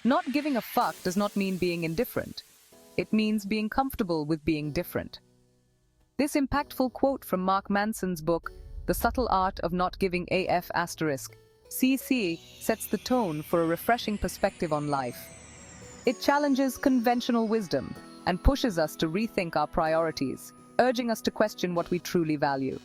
Not giving a fuck does not mean being indifferent. It means being comfortable with being different. This impactful quote from Mark Manson's book, The Subtle Art of Not Giving AF** CC sets the tone for a refreshing perspective on life. It challenges conventional wisdom and pushes us to rethink our priorities, urging us to question what we truly value.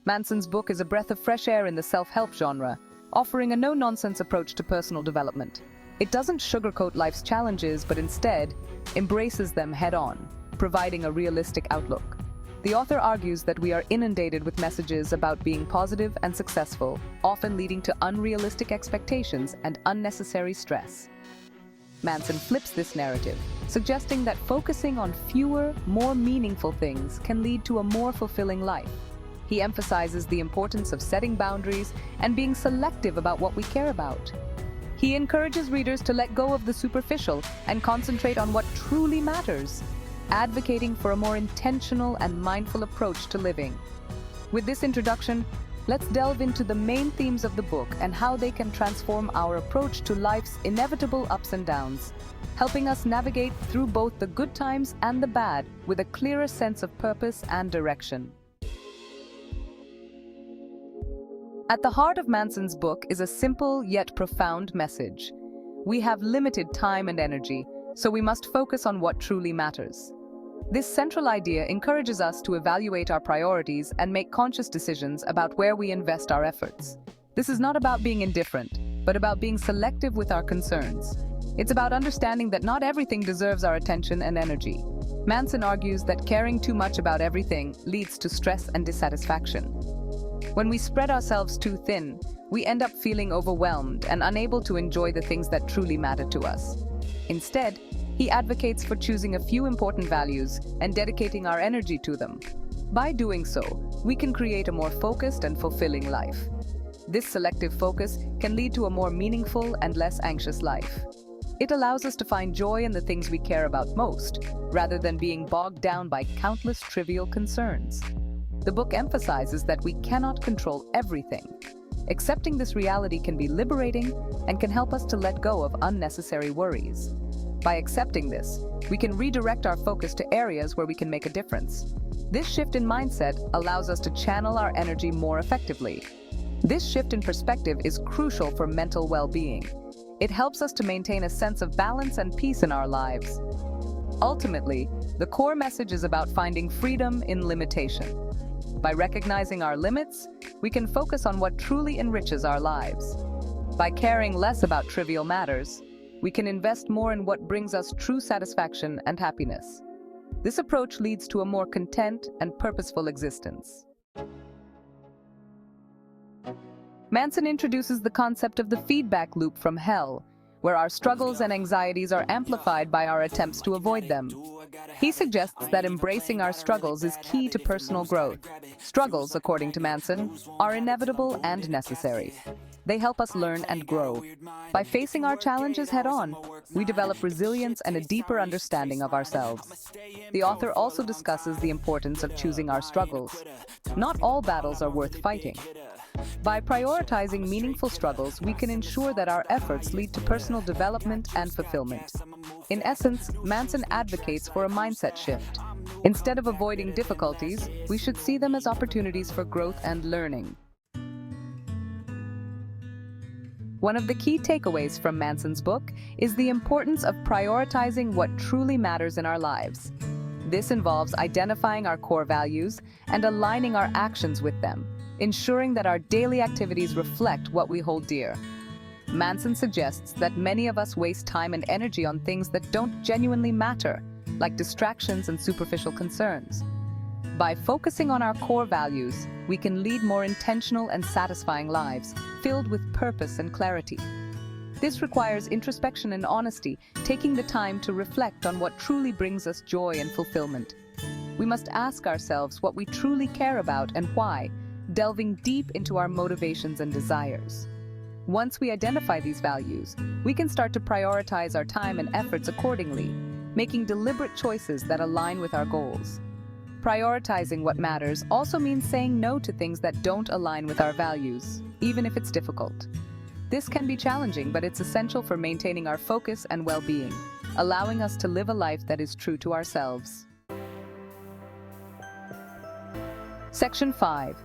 Manson's book is a breath of fresh air in the self-help genre, offering a no-nonsense approach to personal development. It doesn't sugarcoat life's challenges, but instead embraces them head-on, providing a realistic outlook. The author argues that we are inundated with messages about being positive and successful, often leading to unrealistic expectations and unnecessary stress. Manson flips this narrative, suggesting that focusing on fewer, more meaningful things can lead to a more fulfilling life. He emphasizes the importance of setting boundaries and being selective about what we care about. He encourages readers to let go of the superficial and concentrate on what truly matters, advocating for a more intentional and mindful approach to living. With this introduction, let's delve into the main themes of the book and how they can transform our approach to life's inevitable ups and downs, helping us navigate through both the good times and the bad with a clearer sense of purpose and direction. At the heart of Manson's book is a simple yet profound message. We have limited time and energy, so we must focus on what truly matters. This central idea encourages us to evaluate our priorities and make conscious decisions about where we invest our efforts. This is not about being indifferent, but about being selective with our concerns. It's about understanding that not everything deserves our attention and energy. Manson argues that caring too much about everything leads to stress and dissatisfaction. When we spread ourselves too thin, we end up feeling overwhelmed and unable to enjoy the things that truly matter to us. Instead, he advocates for choosing a few important values and dedicating our energy to them. By doing so, we can create a more focused and fulfilling life. This selective focus can lead to a more meaningful and less anxious life. It allows us to find joy in the things we care about most, rather than being bogged down by countless trivial concerns. The book emphasizes that we cannot control everything. Accepting this reality can be liberating and can help us to let go of unnecessary worries. By accepting this, we can redirect our focus to areas where we can make a difference. This shift in mindset allows us to channel our energy more effectively. This shift in perspective is crucial for mental well-being. It helps us to maintain a sense of balance and peace in our lives. Ultimately, the core message is about finding freedom in limitation. By recognizing our limits, we can focus on what truly enriches our lives. By caring less about trivial matters, we can invest more in what brings us true satisfaction and happiness. This approach leads to a more content and purposeful existence. Manson introduces the concept of the feedback loop from hell, where our struggles and anxieties are amplified by our attempts to avoid them. He suggests that embracing our struggles is key to personal growth. Struggles, according to Manson, are inevitable and necessary. They help us learn and grow. By facing our challenges head-on, we develop resilience and a deeper understanding of ourselves. The author also discusses the importance of choosing our struggles. Not all battles are worth fighting. By prioritizing meaningful struggles, we can ensure that our efforts lead to personal development and fulfillment. In essence, Manson advocates for a mindset shift. Instead of avoiding difficulties, we should see them as opportunities for growth and learning. One of the key takeaways from Manson's book is the importance of prioritizing what truly matters in our lives. This involves identifying our core values and aligning our actions with them, ensuring that our daily activities reflect what we hold dear. Manson suggests that many of us waste time and energy on things that don't genuinely matter, like distractions and superficial concerns. By focusing on our core values, we can lead more intentional and satisfying lives, filled with purpose and clarity. This requires introspection and honesty, taking the time to reflect on what truly brings us joy and fulfillment. We must ask ourselves what we truly care about and why, delving deep into our motivations and desires. Once we identify these values, we can start to prioritize our time and efforts accordingly, making deliberate choices that align with our goals. Prioritizing what matters also means saying no to things that don't align with our values, even if it's difficult. This can be challenging, but it's essential for maintaining our focus and well-being, allowing us to live a life that is true to ourselves. Section 5.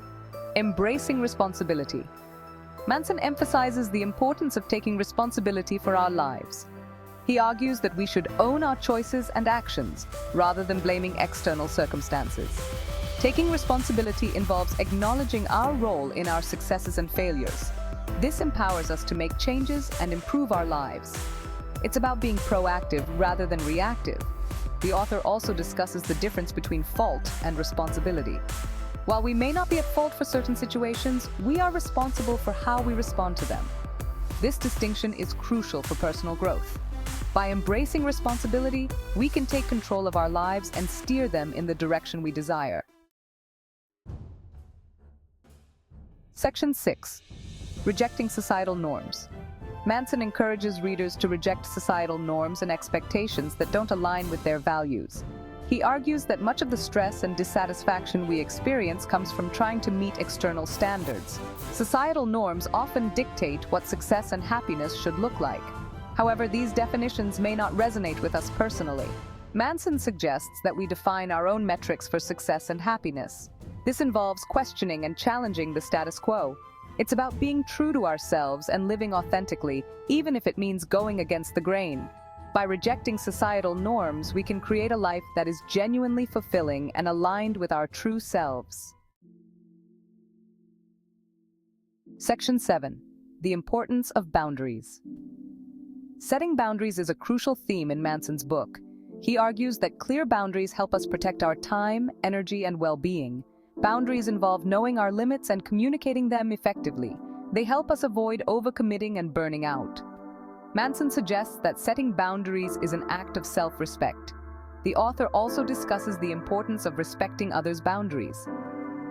Embracing responsibility. Manson emphasizes the importance of taking responsibility for our lives. He argues that we should own our choices and actions rather than blaming external circumstances. Taking responsibility involves acknowledging our role in our successes and failures. This empowers us to make changes and improve our lives. It's about being proactive rather than reactive. The author also discusses the difference between fault and responsibility. While we may not be at fault for certain situations, we are responsible for how we respond to them. This distinction is crucial for personal growth. By embracing responsibility, we can take control of our lives and steer them in the direction we desire. Section 6. Rejecting societal norms. Manson encourages readers to reject societal norms and expectations that don't align with their values. He argues that much of the stress and dissatisfaction we experience comes from trying to meet external standards. Societal norms often dictate what success and happiness should look like. However, these definitions may not resonate with us personally. Manson suggests that we define our own metrics for success and happiness. This involves questioning and challenging the status quo. It's about being true to ourselves and living authentically, even if it means going against the grain. By rejecting societal norms, we can create a life that is genuinely fulfilling and aligned with our true selves. Section 7. The importance of boundaries. Setting boundaries is a crucial theme in Manson's book. He argues that clear boundaries help us protect our time, energy, and well-being. Boundaries involve knowing our limits and communicating them effectively. They help us avoid overcommitting and burning out. Manson suggests that setting boundaries is an act of self-respect. The author also discusses the importance of respecting others' boundaries.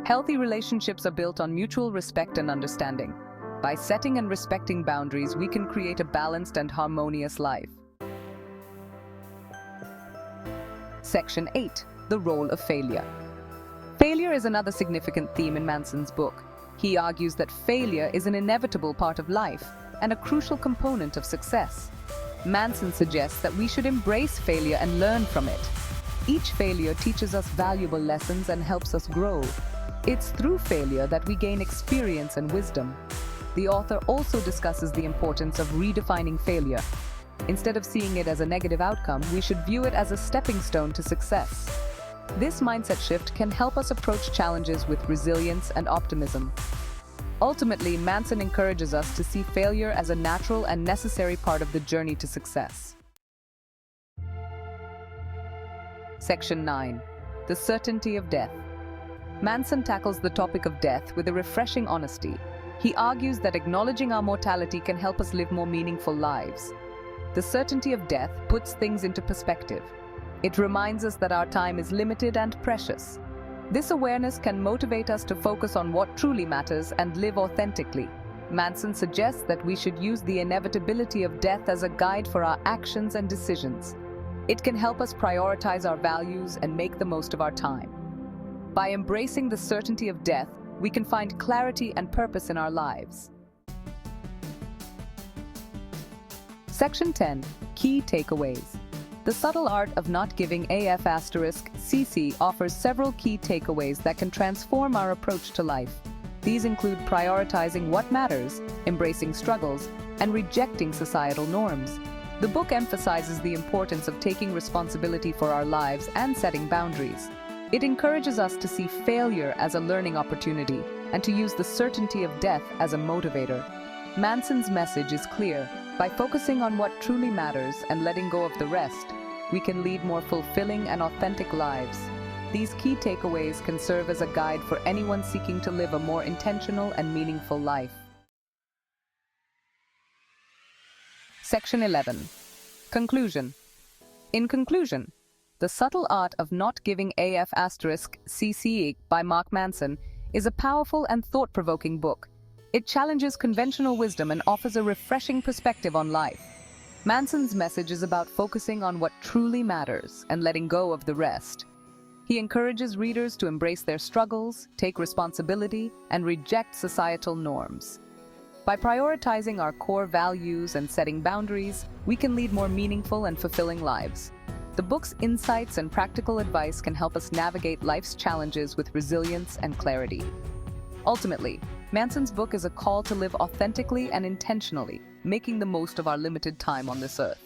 Healthy relationships are built on mutual respect and understanding. By setting and respecting boundaries, we can create a balanced and harmonious life. Section 8. The role of failure. Failure is another significant theme in Manson's book. He argues that failure is an inevitable part of life and a crucial component of success. Manson suggests that we should embrace failure and learn from it. Each failure teaches us valuable lessons and helps us grow. It's through failure that we gain experience and wisdom. The author also discusses the importance of redefining failure. Instead of seeing it as a negative outcome, we should view it as a stepping stone to success. This mindset shift can help us approach challenges with resilience and optimism. Ultimately, Manson encourages us to see failure as a natural and necessary part of the journey to success. Section 9. The certainty of death. Manson tackles the topic of death with a refreshing honesty. He argues that acknowledging our mortality can help us live more meaningful lives. The certainty of death puts things into perspective. It reminds us that our time is limited and precious. This awareness can motivate us to focus on what truly matters and live authentically. Manson suggests that we should use the inevitability of death as a guide for our actions and decisions. It can help us prioritize our values and make the most of our time. By embracing the certainty of death, we can find clarity and purpose in our lives. Section 10. Key takeaways. The Subtle Art of Not Giving AF*CC offers several key takeaways that can transform our approach to life. These include prioritizing what matters, embracing struggles, and rejecting societal norms. The book emphasizes the importance of taking responsibility for our lives and setting boundaries. It encourages us to see failure as a learning opportunity and to use the certainty of death as a motivator. Manson's message is clear. By focusing on what truly matters and letting go of the rest, we can lead more fulfilling and authentic lives. These key takeaways can serve as a guide for anyone seeking to live a more intentional and meaningful life. Section 11. Conclusion. In conclusion, The Subtle Art of Not Giving AF*CC by Mark Manson is a powerful and thought-provoking book. It challenges conventional wisdom and offers a refreshing perspective on life. Manson's message is about focusing on what truly matters and letting go of the rest. He encourages readers to embrace their struggles, take responsibility, and reject societal norms. By prioritizing our core values and setting boundaries, we can lead more meaningful and fulfilling lives. The book's insights and practical advice can help us navigate life's challenges with resilience and clarity. Ultimately, Manson's book is a call to live authentically and intentionally, making the most of our limited time on this earth.